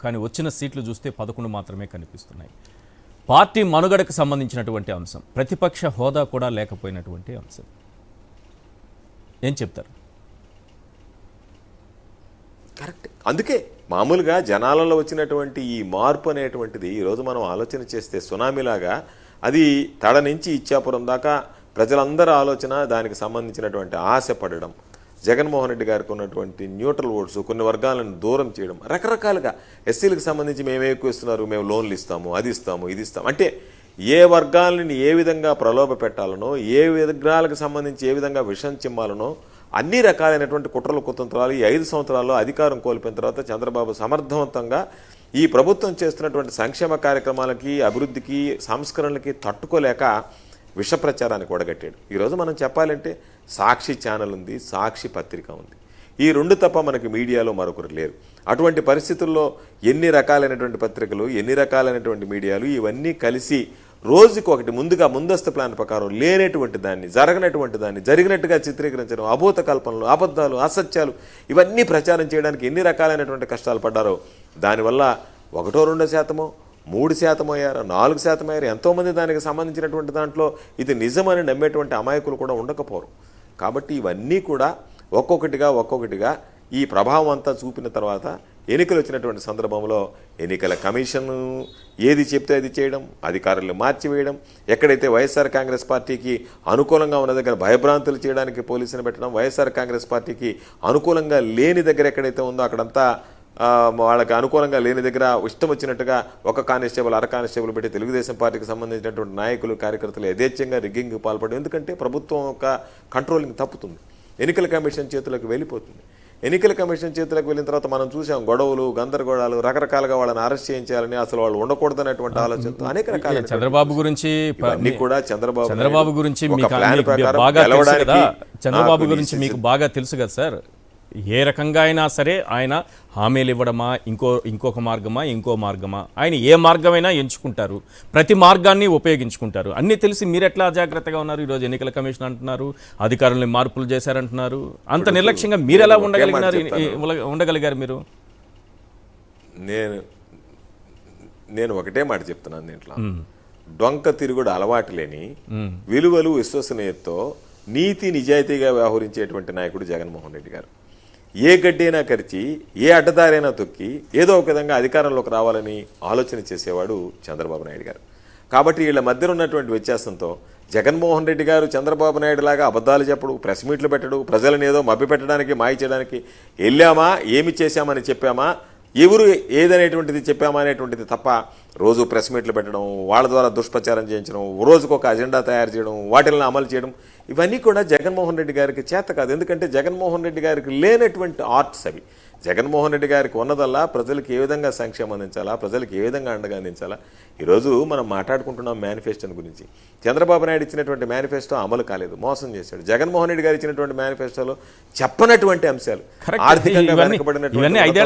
కానీ వచ్చిన సీట్లు చూస్తే 11 మాత్రమే కనిపిస్తున్నాయి. పార్టీ మనుగడకు సంబంధించినటువంటి అంశం, ప్రతిపక్ష హోదా కూడా లేకపోయినటువంటి అంశం. ఏం చెప్తారు? కరెక్ట్. అందుకే మామూలుగా జనాలలో వచ్చినటువంటి ఈ మార్పు అనేటువంటిది ఈరోజు మనం ఆలోచన చేస్తే సునామీలాగా అది తడ నుంచి ఇచ్చాపురం దాకా ప్రజలందరూ ఆలోచన దానికి సంబంధించినటువంటి ఆశ పడడం, జగన్మోహన్ రెడ్డి గారికి ఉన్నటువంటి న్యూట్రల్ ఓట్స్ కొన్ని వర్గాలను దూరం చేయడం, రకరకాలుగా ఎస్సీలకు సంబంధించి మేము ఎక్కువ ఇస్తున్నారు, మేము లోన్లు ఇస్తాము, అది ఇస్తాము, ఇది ఇస్తాము అంటే ఏ వర్గాలని ఏ విధంగా ప్రలోభ పెట్టాలనో, ఏ వర్గాలకు సంబంధించి ఏ విధంగా విషం చిమ్మాలనో అన్ని రకాలైనటువంటి కుట్రలు కుతంత్రాలు ఈ 5 సంవత్సరాల్లో అధికారం కోల్పోయిన తర్వాత చంద్రబాబు సమర్థవంతంగా ఈ ప్రభుత్వం చేస్తున్నటువంటి సంక్షేమ కార్యక్రమాలకి, అభివృద్ధికి, సంస్కరణలకి తట్టుకోలేక విష ప్రచారానికి ఒడగట్టాడు. ఈరోజు మనం చెప్పాలంటే సాక్షి ఛానల్ ఉంది, సాక్షి పత్రిక ఉంది. ఈ 2 తప్ప మనకి మీడియాలో మరొకరు లేరు. అటువంటి పరిస్థితుల్లో ఎన్ని రకాలైనటువంటి పత్రికలు, ఎన్ని రకాలైనటువంటి మీడియాలు ఇవన్నీ కలిసి రోజుకు ఒకటి ముందస్తు ప్లాన్ ప్రకారం లేనటువంటి దాన్ని, జరగనటువంటి దాన్ని జరిగినట్టుగా చిత్రీకరించడం, అభూత కల్పనలు, అబద్ధాలు, అసత్యాలు ఇవన్నీ ప్రచారం చేయడానికి ఎన్ని రకాలైనటువంటి కష్టాలు పడ్డారో దానివల్ల 1-2%, 3% అయ్యారు, 4% అయ్యారు. ఎంతోమంది దానికి సంబంధించినటువంటి దాంట్లో ఇది నిజమని నమ్మేటువంటి అమాయకులు కూడా ఉండకపోరు. కాబట్టి ఇవన్నీ కూడా ఒక్కొక్కటిగా ఈ ప్రభావం అంతా చూపిన తర్వాత ఎన్నికలు వచ్చినటువంటి సందర్భంలో ఎన్నికల కమిషన్ ఏది చెప్తే అది చేయడం, అధికారులు మార్చివేయడం, ఎక్కడైతే వైఎస్ఆర్ కాంగ్రెస్ పార్టీకి అనుకూలంగా ఉన్న దగ్గర భయభ్రాంతులు చేయడానికి పోలీసులు పెట్టడం, వైఎస్ఆర్ కాంగ్రెస్ పార్టీకి అనుకూలంగా లేని దగ్గర ఎక్కడైతే ఉందో అక్కడంతా వాళ్ళకి అనుకూలంగా లేని దగ్గర ఇష్టం వచ్చినట్టుగా ఒక కానిస్టేబుల్, అర కానిస్టేబుల్ పెట్టి తెలుగుదేశం పార్టీకి సంబంధించినటువంటి నాయకులు, కార్యకర్తలు యథేచ్ఛంగా రిగ్గింగ్కి పాల్పడడం. ఎందుకంటే ప్రభుత్వం యొక్క కంట్రోలింగ్ తప్పుతుంది, ఎన్నికల కమిషన్ చేతులకు వెళ్ళిపోతుంది. ఎన్నికల కమిషన్ చేతులకు వెళ్ళిన తర్వాత మనం చూసాం గొడవలు, గందరగోళాలు, రకరకాలుగా వాళ్ళని అరెస్ట్ చేయించాలని, అసలు వాళ్ళు ఉండకూడదనేటువంటి ఆలోచనతో అనేక రకాల చంద్రబాబు గురించి కూడా చంద్రబాబు గురించి మీకు బాగా తెలుసు కదా సార్. ఏ రకంగా అయినా సరే ఆయన హామీలు ఇవ్వడమా, ఇంకొక మార్గమా, ఇంకో మార్గమా, ఆయన ఏ మార్గమైనా ఎంచుకుంటారు, ప్రతి మార్గాన్ని ఉపయోగించుకుంటారు. అన్నీ తెలిసి మీరు ఎట్లా అజాగ్రత్తగా ఉన్నారు? ఈరోజు ఎన్నికల కమిషన్ అంటున్నారు, అధికారులను మార్పులు చేశారంటున్నారు. అంత నిర్లక్ష్యంగా మీరు ఎలా ఉండగలిగారు మీరు? నేను ఒకటే మాట చెప్తున్నాను దీంట్లో, డొంక తిరుగుడు అలవాటు లేని, విలువలు విశ్వసనీయతతో నీతి నిజాయితీగా వ్యవహరించేటువంటి నాయకుడు జగన్మోహన్ రెడ్డి గారు. ఏ గడ్డైనా కరిచి, ఏ అడ్డదారైనా తొక్కి ఏదో ఒక విధంగా అధికారంలోకి రావాలని ఆలోచన చేసేవాడు చంద్రబాబు నాయుడు గారు. కాబట్టి వీళ్ళ మధ్య ఉన్నటువంటి వ్యత్యాసంతో జగన్మోహన్ రెడ్డి గారు చంద్రబాబు నాయుడు లాగా అబద్ధాలు చెప్పడు, ప్రెస్ మీట్లు పెట్టడు, ప్రజలను ఏదో మభ్యపెట్టడానికి, మాయ చేయడానికి వెళ్ళామా, ఏమి చేశామని చెప్పామా, ఎవరు ఏదనేటువంటిది చెప్పామా అనేటువంటిది తప్ప రోజు ప్రెస్ మీట్లు పెట్టడం, వాళ్ళ ద్వారా దుష్ప్రచారం చేయించడం, రోజుకు ఒక అజెండా తయారు చేయడం, వాటిని అమలు చేయడం, ఇవన్నీ కూడా జగన్మోహన్ రెడ్డి గారికి చేత కాదు. ఎందుకంటే జగన్మోహన్ రెడ్డి గారికి లేనటువంటి ఆర్ట్స్ అవి. జగన్మోహన్ రెడ్డి గారికి ఉన్నదల్లా ప్రజలకు ఏ విధంగా సంక్షేమం అందించాలా, ప్రజలకు ఏ విధంగా అండగా అందించాలా. ఈరోజు మనం మాట్లాడుకుంటున్నాం మేనిఫెస్టోని గురించి. చంద్రబాబు నాయుడు ఇచ్చినటువంటి మేనిఫెస్టో అమలు కాలేదు, మోసం చేశాడు. జగన్మోహన్ రెడ్డి గారు ఇచ్చినటువంటి మేనిఫెస్టోలో చెప్పనటువంటి అంశాలు, ఆర్థికంగా వెనకబడినటువంటి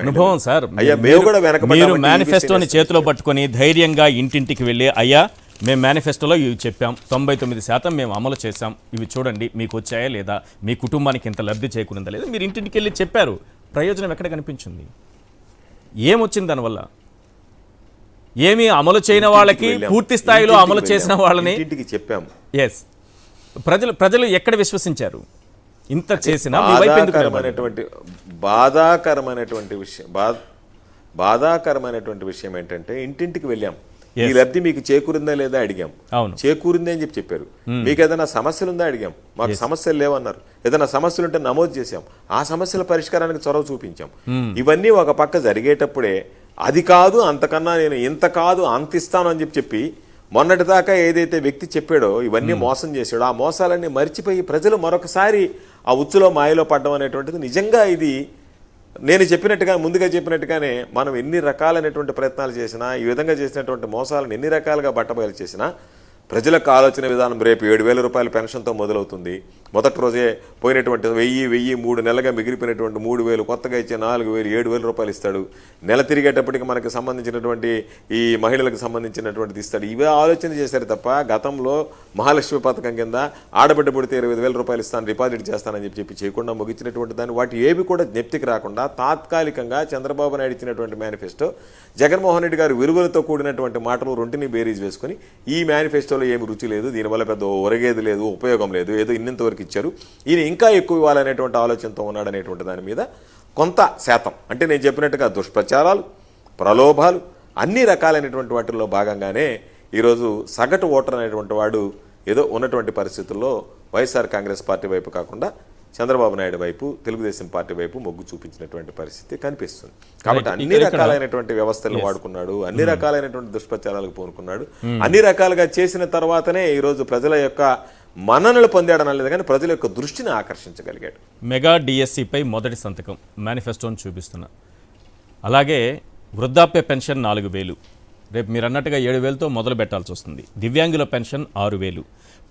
అనుభవం సార్. అయ్యా మేము కూడా వెనకబడి మేనిఫెస్టోని చేతిలో పట్టుకొని ధైర్యంగా ఇంటింటికి వెళ్ళి, అయ్యా మేము మేనిఫెస్టోలో ఇవి చెప్పాం, 99% మేము అమలు చేశాం, ఇవి చూడండి మీకు వచ్చాయా లేదా, మీ కుటుంబానికి ఇంత లబ్ధి చేకూరిందా లేదా, మీరు ఇంటింటికి వెళ్ళి చెప్పారు. ప్రయోజనం ఎక్కడ కనిపించింది? ఏమొచ్చింది దానివల్ల? ఏమి అమలు చేయని వాళ్ళకి, పూర్తి స్థాయిలో అమలు చేసిన వాళ్ళని చెప్పాము. ఎస్, ప్రజలు ఎక్కడ విశ్వసించారు? ఇంత చేసిన బాధాకరమైనటువంటి విషయం ఏంటంటే, ఇంటింటికి వెళ్ళాం, ఈ లబ్ధి మీకు చేకూరిందా లేదా అడిగాం, చేకూరింది అని చెప్పారు. మీకు ఏదైనా సమస్యలుందా అడిగాం, మాకు సమస్యలు లేవన్నారు. ఏదైనా సమస్యలు ఉంటే నమోదు చేశాం, ఆ సమస్యల పరిష్కారానికి చొరవ చూపించాం. ఇవన్నీ ఒక పక్క జరిగేటప్పుడే అది కాదు, అంతకన్నా నేను ఇంత కాదు, అంత ఇస్తాను అని చెప్పి మొన్నటిదాకా ఏదైతే వ్యక్తి చెప్పాడో ఇవన్నీ మోసం చేశాడో, ఆ మోసాలన్నీ మర్చిపోయి ప్రజలు మరొకసారి ఆ ఉచ్చులో మాయలో పడ్డం అనేటువంటిది నిజంగా ఇది నేను చెప్పినట్టుగా, ముందుగా చెప్పినట్టుగానే మనం ఎన్ని రకాలైనటువంటి ప్రయత్నాలు చేసినా, ఈ విధంగా చేసినటువంటి మోసాలను ఎన్ని రకాలుగా బట్టబయలు చేసినా ప్రజలకు ఆలోచన విధానం రేపు 7,000 రూపాయల పెన్షన్తో మొదలవుతుంది. మొదటి రోజే పోయినటువంటి 1000 3 నెలలుగా మిగిలిపోయినటువంటి 3000 కొత్తగా ఇచ్చే 4000 7,000 రూపాయలు ఇస్తాడు. నెల తిరిగేటప్పటికి మనకు సంబంధించినటువంటి ఈ మహిళలకు సంబంధించినటువంటిది ఇస్తాడు. ఇవే ఆలోచన చేశారు తప్ప గతంలో మహాలక్ష్మి పథకం కింద ఆడబిడ్డ పుడితే 25,000 రూపాయలు ఇస్తాను, డిపాజిట్ చేస్తానని చెప్పి చేయకుండా ముగించినటువంటి దాన్ని వాటి ఏవి కూడా జ్ఞప్తికి రాకుండా తాత్కాలికంగా చంద్రబాబు నాయుడు ఇచ్చినటువంటి మేనిఫెస్టో, జగన్మోహన్ రెడ్డి గారు విలువలతో కూడినటువంటి మాటలు రెంటిని బేరీజ్ వేసుకుని ఈ మేనిఫెస్టోలో ఏమి రుచి లేదు, దీనివల్ల పెద్ద ఒరగేది లేదు, ఉపయోగం లేదు, ఏదో ఇన్నంతవరకు ఇచ్చారు, ఈయన ఇంకా ఎక్కువ ఇవ్వాలనేటువంటి ఆలోచనతో ఉన్నాడనేటువంటి దాని మీద కొంత శాతం అంటే నేను చెప్పినట్టుగా దుష్ప్రచారాలు, ప్రలోభాలు అన్ని రకాలైనటువంటి వాటిల్లో భాగంగానే ఈరోజు సగటు ఓటర్ అనేటువంటి వాడు ఏదో ఉన్నటువంటి పరిస్థితుల్లో వైఎస్ఆర్ కాంగ్రెస్ పార్టీ వైపు కాకుండా చంద్రబాబు నాయుడు వైపు, తెలుగుదేశం పార్టీ వైపు మొగ్గు చూపించినటువంటి పరిస్థితి కనిపిస్తుంది. కాబట్టి అన్ని రకాలైనటువంటి వ్యవస్థలను వాడుకున్నాడు, అన్ని రకాలైనటువంటి దుష్ప్రచారాలకు పూనుకున్నాడు, అన్ని రకాలుగా చేసిన తర్వాతనే ఈరోజు ప్రజల యొక్క మన్ననలు పొందాడని లేదు కానీ ప్రజల యొక్క దృష్టిని ఆకర్షించగలిగాడు. మెగా డిఎస్సిపై మొదటి సంతకం మేనిఫెస్టోని చూపిస్తున్నా. అలాగే వృద్ధాప్య పెన్షన్ 4,000, రేపు మీరు అన్నట్టుగా 7,000తో మొదలు పెట్టాల్సి వస్తుంది. దివ్యాంగుల పెన్షన్ 6,000,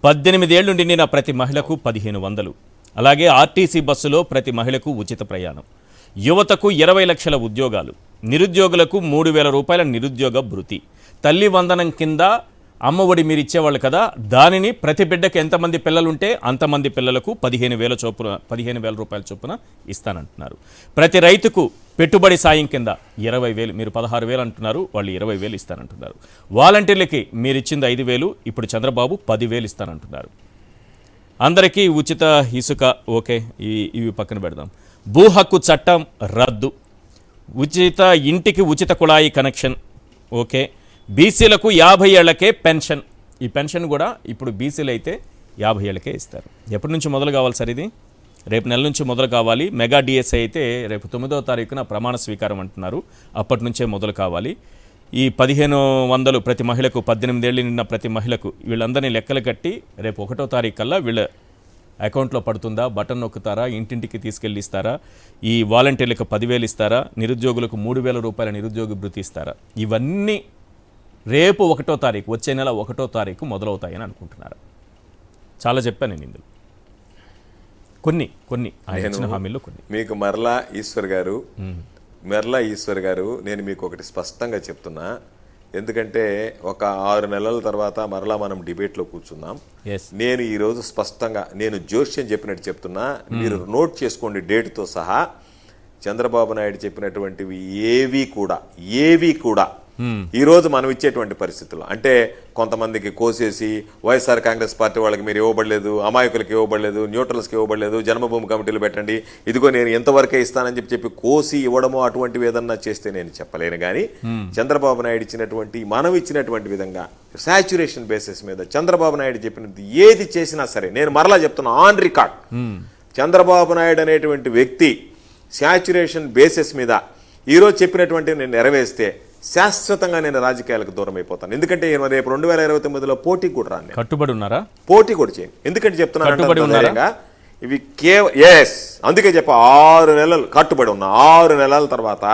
18 ఏళ్లు నిండిన ప్రతి మహిళకు 1,500. అలాగే ఆర్టీసీ బస్సులో ప్రతి మహిళకు ఉచిత ప్రయాణం, యువతకు 20 లక్షల ఉద్యోగాలు, నిరుద్యోగులకు 3,000 రూపాయల నిరుద్యోగ భృతి, తల్లి వందనం కింద అమ్మఒడి మీరు ఇచ్చేవాళ్ళు కదా, దానిని ప్రతి బిడ్డకు ఎంతమంది పిల్లలుంటే అంతమంది పిల్లలకు 15,000 రూపాయల చొప్పున ఇస్తానంటున్నారు. ప్రతి రైతుకు పెట్టుబడి సాయం కింద 20,000, మీరు 16,000 అంటున్నారు, వాళ్ళు 20,000 ఇస్తానంటున్నారు. వాలంటీర్లకి మీరు ఇచ్చింది 5,000, ఇప్పుడు చంద్రబాబు 10,000 ఇస్తానంటున్నారు. అందరికీ ఉచిత ఇసుక, ఓకే, ఇవి పక్కన పెడదాం. భూ హక్కు చట్టం రద్దు, ఉచిత ఇంటికి ఉచిత కుళాయి కనెక్షన్, ఓకే. బీసీలకు 50 ఏళ్లకే పెన్షన్, ఈ పెన్షన్ కూడా ఇప్పుడు బీసీలు అయితే 50 ఏళ్లకే ఇస్తారు. ఎప్పటి నుంచి మొదలు కావాలి సార్? ఇది రేపు నెల నుంచి మొదలు కావాలి. మెగా డిఎస్ఐ అయితే రేపు 9వ తారీఖున ప్రమాణ స్వీకారం అంటున్నారు, అప్పటి నుంచే మొదలు కావాలి. ఈ 1,500 ప్రతి మహిళకు, 18 ఏళ్ళు నిన్న ప్రతి మహిళకు, వీళ్ళందరినీ లెక్కలు కట్టి రేపు 1వ తారీఖు కల్లా వీళ్ళ అకౌంట్లో పడుతుందా, బటన్ నొక్కుతారా, ఇంటింటికి తీసుకెళ్ళి ఇస్తారా, ఈ వాలంటీర్లకు 10,000 ఇస్తారా, నిరుద్యోగులకు 3,000 రూపాయల నిరుద్యోగ భృతి ఇస్తారా, ఇవన్నీ రేపు 1వ తారీఖు, వచ్చే నెల 1వ తారీఖు మొదలవుతాయని అనుకుంటున్నారు. చాలా చెప్పాను నేను ఇందులో కొన్ని ఆయన ఇచ్చిన హామీల్లో కొన్ని. మీకు మెర్లా ఈశ్వర్ గారు నేను మీకు ఒకటి స్పష్టంగా చెప్తున్నా, ఎందుకంటే ఒక 6 నెలల తర్వాత మరలా మనం డిబేట్లో కూర్చున్నాం. నేను ఈరోజు స్పష్టంగా నేను జోష్యం చెప్పినట్టు చెప్తున్నా, మీరు నోట్ చేసుకోండి డేట్తో సహా. చంద్రబాబు నాయుడు చెప్పినటువంటివి ఏవి కూడా ఈ రోజు మనం ఇచ్చేటువంటి పరిస్థితుల్లో, అంటే కొంతమందికి కోసేసి వైఎస్ఆర్ కాంగ్రెస్ పార్టీ వాళ్ళకి మీరు ఇవ్వబడలేదు, అమాయకులకు ఇవ్వబడలేదు, న్యూట్రల్స్కి ఇవ్వబడలేదు, జన్మభూమి కమిటీలు పెట్టండి, ఇదిగో నేను ఎంతవరకే ఇస్తానని చెప్పి కోసి ఇవ్వడమో అటువంటివి ఏదన్నా చేస్తే నేను చెప్పలేను. కానీ చంద్రబాబు నాయుడు ఇచ్చినటువంటి, మనం ఇచ్చినటువంటి విధంగా సాచ్యురేషన్ బేసిస్ మీద చంద్రబాబు నాయుడు చెప్పినది ఏది చేసినా సరే, నేను మరలా చెప్తున్నా ఆన్ రికార్డ్, చంద్రబాబు నాయుడు అనేటువంటి వ్యక్తి సాచ్యురేషన్ బేసిస్ మీద ఈరోజు చెప్పినటువంటి నేను నెరవేరిస్తే శాశ్వతంగా నేను రాజకీయాలకు దూరం అయిపోతాను. ఎందుకంటే రేపు 2029లో పోటీ కూడా రాను, కట్టుబడి ఉన్నారా, పోటీ కూడా చేయను. ఎందుకంటే చెప్తున్నాను ఇవి అందుకే చెప్ప 6 నెలలు కట్టుబడి ఉన్నా. 6 నెలల తర్వాత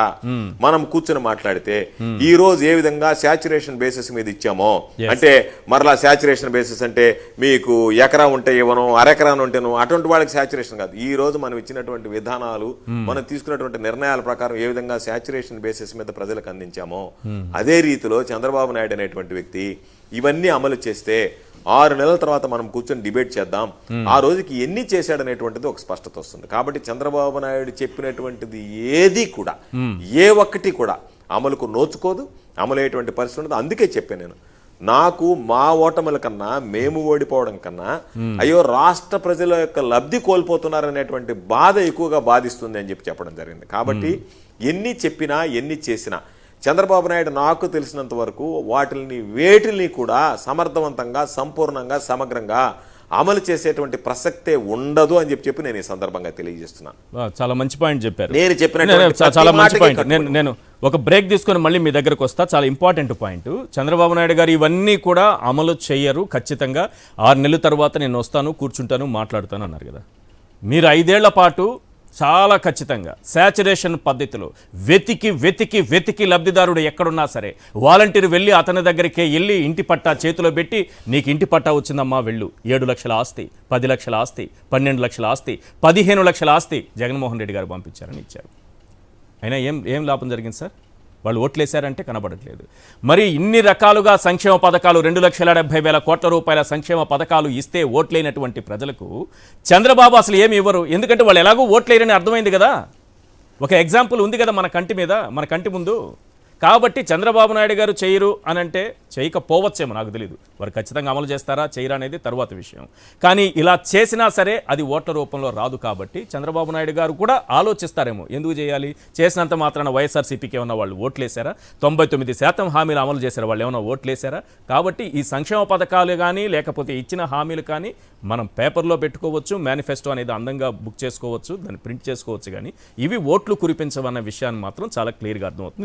మనం కూర్చొని మాట్లాడితే ఈ రోజు ఏ విధంగా సాచ్యురేషన్ బేసిస్ మీద ఇచ్చామో, అంటే మరలా సాచ్యురేషన్ బేసిస్ అంటే మీకు ఎకరా ఉంటే ఇవ్వను, అరెకరాను ఉంటేను, అటువంటి వాళ్ళకి సాచ్యురేషన్ కాదు. ఈ రోజు మనం ఇచ్చినటువంటి విధానాలు, మనం తీసుకున్నటువంటి నిర్ణయాల ప్రకారం ఏ విధంగా సాచ్యురేషన్ బేసిస్ మీద ప్రజలకు అందించామో అదే రీతిలో చంద్రబాబు నాయుడు అనేటువంటి వ్యక్తి ఇవన్నీ అమలు చేస్తే 6 నెలల తర్వాత మనం కూర్చొని డిబేట్ చేద్దాం. ఆ రోజుకి ఎన్ని చేశాడనేటువంటిది ఒక స్పష్టత వస్తుంది. కాబట్టి చంద్రబాబు నాయుడు చెప్పినటువంటిది ఏది కూడా, ఏ ఒక్కటి కూడా అమలుకు నోచుకోదు, అమలయ్యేటువంటి పరిస్థితి ఉండదు. అందుకే చెప్పాను నేను, నాకు మా ఓటముల కన్నా, మేము ఓడిపోవడం కన్నా, అయ్యో రాష్ట్ర ప్రజల యొక్క లబ్ధి కోల్పోతున్నారనేటువంటి బాధ ఎక్కువగా బాధిస్తుంది అని చెప్పడం జరిగింది. కాబట్టి ఎన్ని చెప్పినా, ఎన్ని చేసినా చంద్రబాబు నాయుడు నాకు తెలిసినంత వరకు వేటిని కూడా సమర్థవంతంగా, సంపూర్ణంగా, సమగ్రంగా అమలు చేసేటువంటి ప్రసక్తే ఉండదు అని చెప్పి నేను ఈ సందర్భంగా తెలియజేస్తున్నాను. చాలా మంచి పాయింట్ చెప్పారు. నేను చెప్పిన చాలా మంచి పాయింట్. నేను ఒక బ్రేక్ తీసుకొని మళ్ళీ మీ దగ్గరకు వస్తా. చాలా ఇంపార్టెంట్ పాయింట్. చంద్రబాబు నాయుడు గారు ఇవన్నీ కూడా అమలు చేయరు ఖచ్చితంగా. 6 నెలల తర్వాత నేను వస్తాను, కూర్చుంటాను, మాట్లాడుతాను అన్నారు కదా. మీరు 5 ఏళ్ల పాటు చాలా ఖచ్చితంగా శాచురేషన్ పద్ధతిలో వెతికి లబ్ధిదారుడు ఎక్కడున్నా సరే వాలంటీర్ వెళ్ళి అతని దగ్గరికి వెళ్ళి ఇంటి పట్టా చేతిలో పెట్టి నీకు ఇంటి పట్టా వచ్చిందమ్మా వెళ్ళు 7 లక్షల ఆస్తి 10 లక్షల ఆస్తి 12 లక్షల ఆస్తి 15 లక్షల ఆస్తి జగన్మోహన్ రెడ్డి గారు పంపించారని ఇచ్చారు. అయినా ఏం లాభం జరిగింది సార్? వాళ్ళు ఓట్లేశారంటే కనబడట్లేదు. మరి ఇన్ని రకాలుగా సంక్షేమ పథకాలు 2,70,000 కోట్ల రూపాయల సంక్షేమ పథకాలు ఇస్తే ఓట్లేనటువంటి ప్రజలకు చంద్రబాబు అసలు ఏమి ఇవ్వరు. ఎందుకంటే వాళ్ళు ఎలాగో ఓట్లేరని అర్థమైంది కదా. ఒక ఎగ్జాంపుల్ ఉంది కదా మన కంటి ముందు. కాబట్టి చంద్రబాబు నాయుడు గారు చేయరు అని అంటే చేయకపోవచ్చేమో, నాకు తెలియదు. వారు ఖచ్చితంగా అమలు చేస్తారా చేయరా అనేది తర్వాత విషయం. కానీ ఇలా చేసినా సరే అది ఓట్ల రూపంలో రాదు. కాబట్టి చంద్రబాబు నాయుడు గారు కూడా ఆలోచిస్తారేమో ఎందుకు చేయాలి, చేసినంత మాత్రాన వైఎస్ఆర్సీపీకి ఏమన్నా వాళ్ళు ఓట్లేశారా? 99% హామీలు అమలు చేశారు, వాళ్ళు ఏమన్నా ఓట్లేశారా? కాబట్టి ఈ సంక్షేమ పథకాలు కానీ లేకపోతే ఇచ్చిన హామీలు కానీ మనం పేపర్లో పెట్టుకోవచ్చు, మేనిఫెస్టో అనేది అందంగా బుక్ చేసుకోవచ్చు, దాన్ని ప్రింట్ చేసుకోవచ్చు. కానీ ఇవి ఓట్లు కురిపించవన్న విషయాన్ని మాత్రం చాలా క్లియర్గా అర్థమవుతుంది.